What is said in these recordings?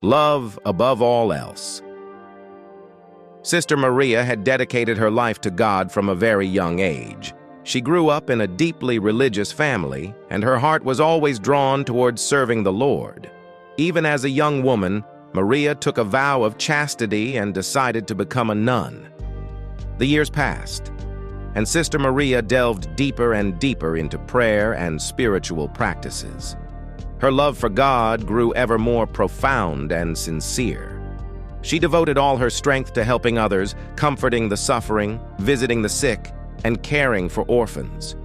Love above all else. Sister Maria had dedicated her life to God from a very young age. She grew up in a deeply religious family, and her heart was always drawn towards serving the Lord. Even as a young woman, Maria took a vow of chastity and decided to become a nun. The years passed, and Sister Maria delved deeper and deeper into prayer and spiritual practices. Her love for God grew ever more profound and sincere. She devoted all her strength to helping others, comforting the suffering, visiting the sick, and caring for orphans.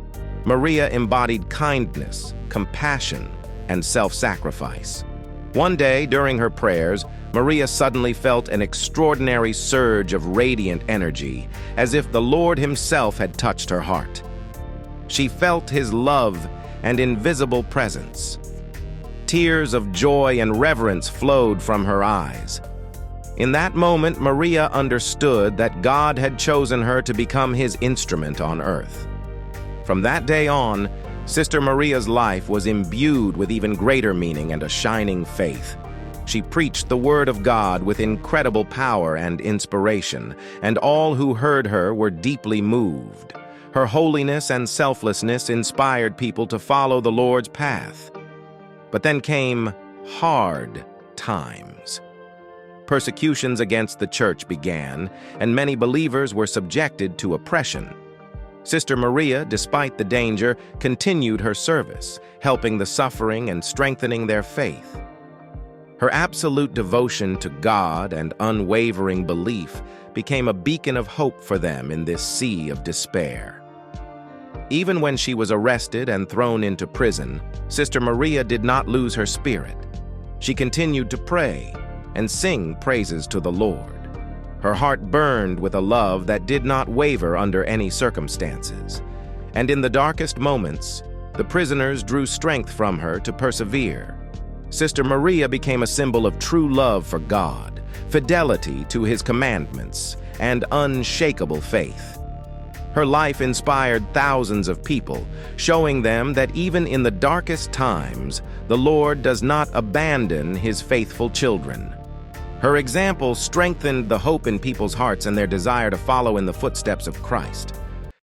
Maria embodied kindness, compassion, and self-sacrifice. One day, during her prayers, Maria suddenly felt an extraordinary surge of radiant energy, as if the Lord himself had touched her heart. She felt his love and invisible presence. Tears of joy and reverence flowed from her eyes. In that moment, Maria understood that God had chosen her to become his instrument on earth. From that day on, Sister Maria's life was imbued with even greater meaning and a shining faith. She preached the word of God with incredible power and inspiration, and all who heard her were deeply moved. Her holiness and selflessness inspired people to follow the Lord's path. But then came hard times. Persecutions against the church began, and many believers were subjected to oppression. Sister Maria, despite the danger, continued her service, helping the suffering and strengthening their faith. Her absolute devotion to God and unwavering belief became a beacon of hope for them in this sea of despair. Even when she was arrested and thrown into prison, Sister Maria did not lose her spirit. She continued to pray and sing praises to the Lord. Her heart burned with a love that did not waver under any circumstances. And in the darkest moments, the prisoners drew strength from her to persevere. Sister Maria became a symbol of true love for God, fidelity to his commandments, and unshakable faith. Her life inspired thousands of people, showing them that even in the darkest times, the Lord does not abandon his faithful children. Her example strengthened the hope in people's hearts and their desire to follow in the footsteps of Christ.